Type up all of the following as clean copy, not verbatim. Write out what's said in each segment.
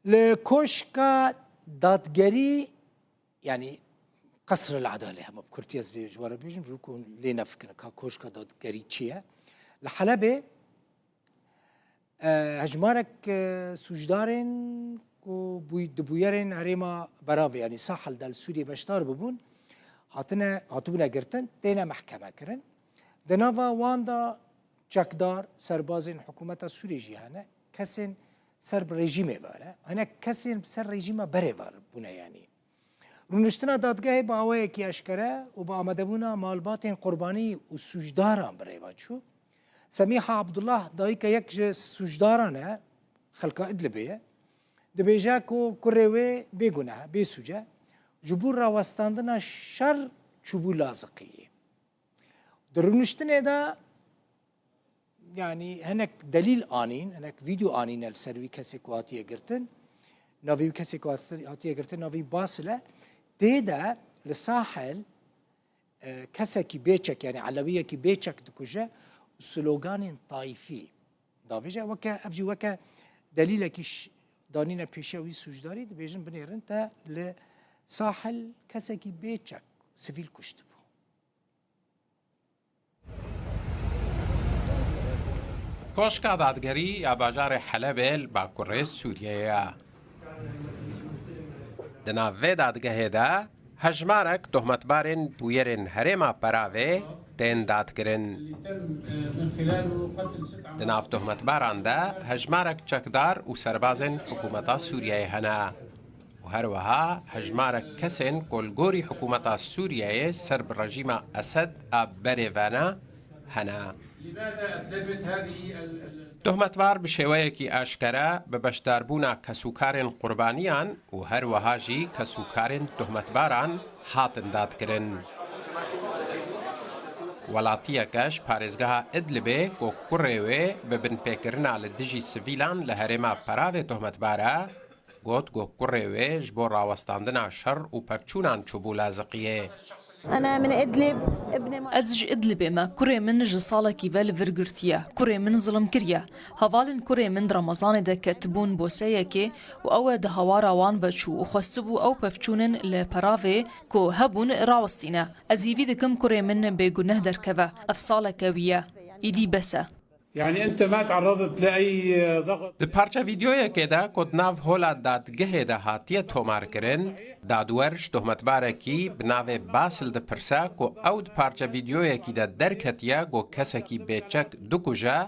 لكوشكا دادگری يعني قصر العدالة هم بكرتي از جوار بيجن بروكون لينا فكرة كوشكا دادگری چیه لحلبة هجمارك سوجدارن کو دبویرن هریما براوی یعنی ساحل دل سوریه بشتار ببون هاتونا گرتن دینا محکمه کرن دناوا واندا چکدار سربازین حکومت سوریه جیهانه کسین سر رژیمه واره هنه کسین سر رژیمه بره وار بونه یعنی رونشتنا دادگاه با اوه کی اشکره و با آمده بونا مالباتین قربانی و سوجداران بره واچو سمیحه عبدالله دایی که یک سوجدارانه خلقا ادلبیه دبیجا کو کروی بگونه بیسوجه جبور را وستاندن شر چوبو لازقیه درونشتنه دا يعني هناك دليل آنين هناك فيديو آنين السروي كسي كواتيه قرتن نافي كسي كواتيه قرتن نافي باصلة تيدا للساحل كسكي بيتشك يعني علوية كي بيتشك دكوجة سلوغان طائفي دافيجا وكا أبجي وكا دليل كيش دانينا بيشاوي سوجداري دبيجن بنيرن تا لساحل كسكي بيتشك سفيل كشتبو كوشكا دادگری یا باجار حلب با کره سوریه دناوی دادگه دا هجمارک تهمتبارن بویرن هرما براوی تین دادگرن دناف تهمتباران دا هجمارک چکدار و سربازن حکومتا سوریه هنا و هروها هجمارک کسین کلگوری حکومتا سوریه سرب رژیم اسد ابریوانا هنا لماذا أتلفت هذه تهمتبار بشێوەیەکی ئاشکرا بە بەشداربوونا کەسوکارên قوربانیان و هەروەهاژی کەسوکارên تهمتباران هاتن دادکردن. وڵاتیەکەش پارێزگەها ئیدلبێ کۆ کوڕێوێ بە بنپێکردنا لە دژی سڤیلان لە هەرێما پەراوێ تهمتبارە گوت گۆ کوڕێوێ ji بۆ ڕاوەستاندنا شەڕ و پەفچوونان چوبوو لازقیێ. أنا من إدلب أزج إدلب ما كوري من جصالة كيفال فرغرتيا كوري من ظلم كريا هفالن كوري من رمضان دا كتبون بوسايكي وأو ده هوارا وان بچو وخستبو أو بفچونن لبرافي كو هبون راوستينا أزيفي دكم كوري من بيقونه دركبا أفصالة كوية إيدي بسا يعني أنت ما تعرضت لأي ضغط؟ د پارچه ویدیویەکێ دا کۆتناو هۆلا دادگەهێدا هاتیە تۆمارکردن دادوەرش تۆهمەتبارێکی بناوێ باسل دەپرسا کۆ ئەو د پارچە ویدیۆیەکی دا دەرکەتیە گۆ کەسێکی بێچەک دوکوژە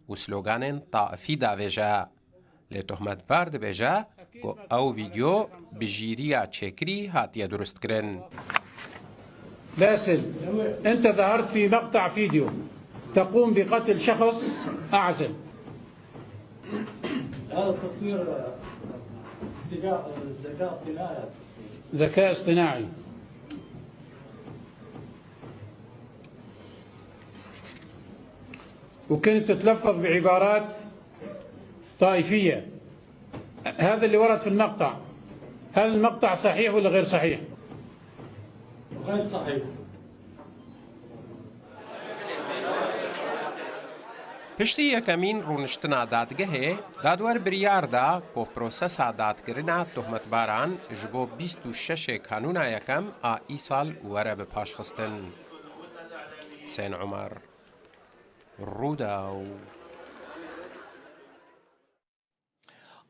و سلۆگانên تائفی داوێژە لێ تۆهمەتبار دەبێژە کۆ ئەو ویدیۆ بژیریە چێکری هاتیە دروستکردن. باسل أنت ظهرت في مقطع فيديو تقوم بقتل شخص أعزل. هذا تصوير ذكاء اصطناعي. وكنت تتلفظ بعبارات طائفية. هذا اللي ورد في المقطع. هل المقطع صحيح ولا غير صحيح؟ غير صحيح. پشتی یەکەمین ڕوونشتنا دادگەهێ دادوەر بریاردا کۆ پرۆسەسا دادکردنا تۆهمەتباران ji بۆ 26 کانونا یەکەم ئا ئیساڵ وەرە بە پاشخستن. حسێن عومەر ڕوودا و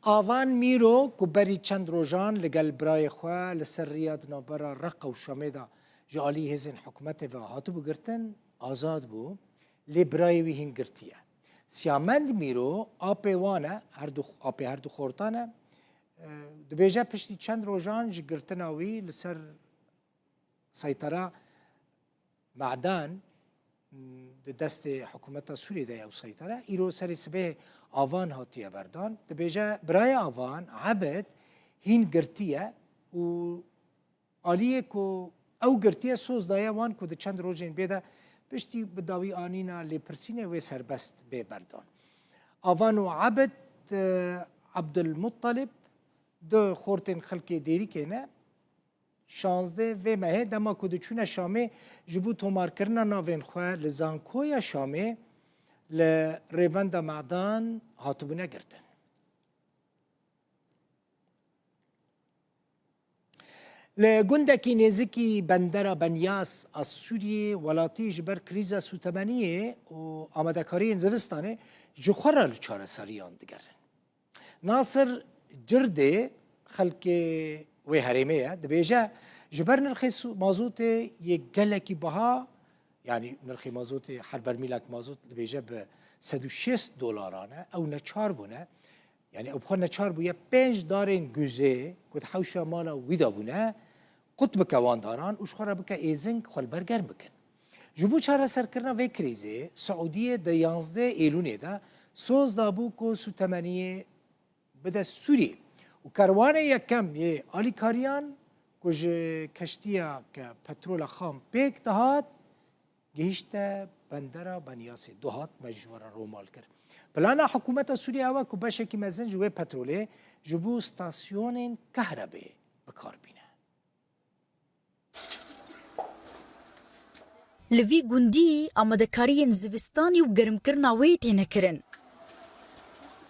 آوان میرو کو بری چند روزان لگل برای خواه لسر ریاد نابرا رق و شامدا جالی هزین حکومت و هاتو بگرتن آزاد بو لی برای وی هین گرتیه. سیامند میرو آپی وانه هر دو خورتانه دبیجه پشتی چند روزان جگرتناوی لسر سیطره معدن دست حکومت سوریه ده او سیطره ایرو سری سبه آوان هاتیه بردان دبیجه برای آوان عبد هین گرتیه و آلیه که او گرتیه سوز دایه وان که ده چند روزین بیده پشتی بداوی آنینا لپرسینه و سربست به بردان آوان و عبد عبدالمطلب دو خورتن خلق دیری کنه 16 و ماه دما کد چونه شامه جبو تومار کرنا ناوین خواه لزانکویا شامه لریوند معدان هاتبونه گرتن لگندکی نزکی بندر بنیاس از سوریه ولاتی جبر کریزا سوتمانیه و آماده کاری زوستانه جخورا لچاره ساریان دگرن. ناصر جرده خلق و هرمه دبیجه جبر نرخ مازوت یک گلکی بها يعني نرخ مازوت هر برمیلک مازوت دبیجه به $160 او نچار بونه يعني او بخور نچار بویا 5 دارن گوزه کد حوشا مالا ویدا بونه قطب كوان داران وش خورا بك ايزنك خل برگر بكن جبو چاره سر کرنا و کریزه سعودیه ده 11 ایلونه ده سوز دابو کو سو تمانیه بده سوریه و کروانه یکم یه آلی کاریان کج کشتیا که پترول خام پیک دهات گهشته بندره بنیاسه دوهات مجوره رومال کرد پلانا حکومت سوریه هوا که باشه که مزن جوه پتروله جبو ستاسیون کهربه بکار بینه لوی گوندی آمادهکاریین زوستانی و گرمکرنا وی تینه کرن.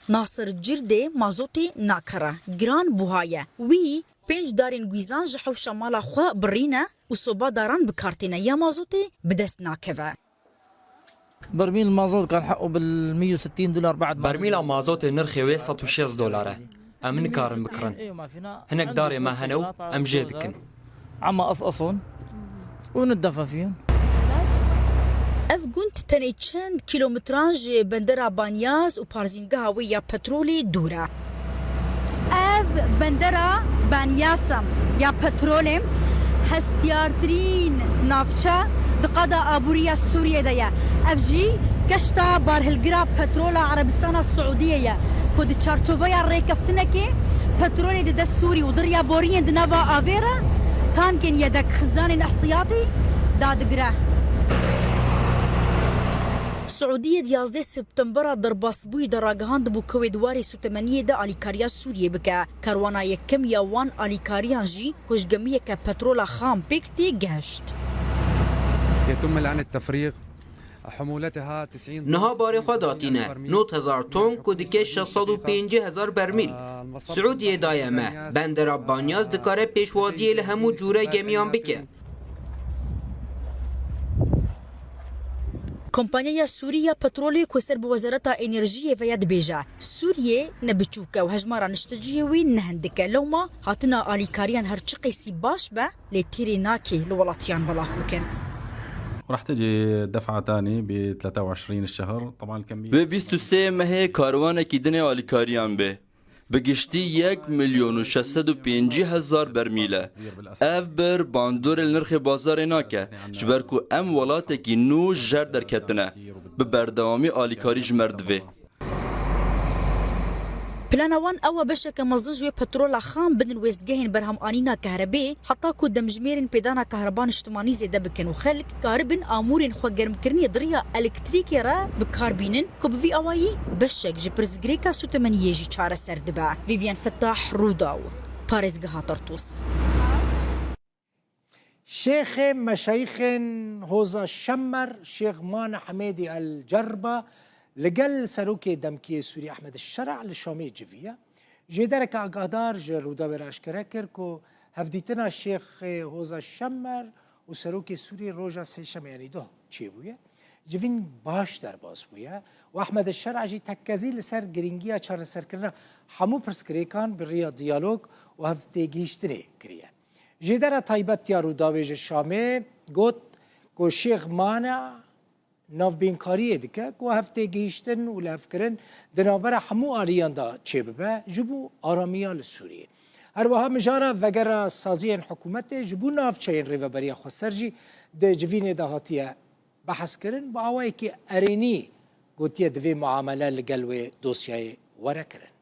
ناصر جرده مازوتی ناکره گران بوهایه وی 5 دارین گویزان جحو شمالا خوا برینه و صوبا داران بکارتینه یا مازوتی بدست ناکوه. برميل المازوت كان حقه بال $160 بعد برميل مازوت نرخي $160 امن كارم بكرن هناك داري ما هنو ام جيدكن عم قصقصون وندفى فيهم اف گوند تنه چند کیلومترانج بندر بانیاز و پارزینگاه هویه پترولی دوره. اف بندر بانیاسم یا پترولم هستیارترین نافچه دقادا آبوریا سوریه دیا. اف جی کشتا بارهلگرا پترول عربستان السعودیه کد چارچوبه ریکفتنه که پترولی ده سوری و دریا بورین دنوا آویره تانکن یدک خزان احتیاطی دادگره. السعودية 11 سبتمبر درباسبوي دراجهاند بو كويدواري سوتمانية دا آليكاريا سوريا بكا كاروانا يكم يوان آليكاريان جي كوش جميع كبترولا خام بيكتي جهشت. يتم الآن التفريغ حمولتها 90 نها باري خداتينه 9000 تون كودكي 650,000 برميل. سعودية دايمة بندر بانياز دكاره پیشوازی لهمو جوره گمیان بکه. كومبانيا سوريا بترولي كسر بوزارة انرجيه فياد بيجا سوريا نبتشوكا وهجمارا نشتجيه وين نهندكا لوما هاتنا آليكاريان هرشقي سي باش با لتيري ناكي لولاتيان بلاف بكن. وراح تجي دفعة تاني ب 23 الشهر طبعا الكمية ب 23 مهي كاروانا كي دنيا آليكاريان به بگشتی 1,650,000 برمیله. اف بر باندور النرخ بازار ناکه جبر کو ام ولاته کی نو جر درکتنه به بردوامی آلیکاری جمردوه. بلانوان اوا بشك مزج بترول خام بدن ويستجهن برهم انينا كهرباء حتى كو دمجميرن بيدانا كهربان اجتماعي زيدا بكن وخلق كاربن امورن خو گرم كرني دريا الكتريكي را بكاربينن كو بفي اواي بشك جبرز غريكا سوتمنيه جي چاره سردبا فيفيان فتاح روداو باريس غهاترتوس شيخ مشايخ هوزا شمر شيخ مان حميدي الجربة لقل سروكي دمكي سوري أحمد الشرع لشامي جفية جدارك أقادار جرودا براش كراكر كو هفديتنا الشيخ هوزا الشمر وسروكي سوري روجا سيشم يعني ده تشيبويا جفين باش در باس بويا وأحمد الشرع جي تكازي لسر جرينجيا چار سر كرنا حمو برسكريكان بالرياض ديالوج وهفتي جيشتني كريا جدارة طيبت يا روداويج الشامي قوت كو شيخ مانع ناف بینکاریه دیگه که هفته گیشتن و لفکرن دنابر همو آریان دا چه ببه جبو آرامیال سوریه هر وها مجارا وگر سازی حکومت جبو ناف چین ریو بریا خسرجی ده جوین دهاتیه بحث کرن با آوائی که ارینی گوتیه دوی معامله لگلوی دوسیای وره کرن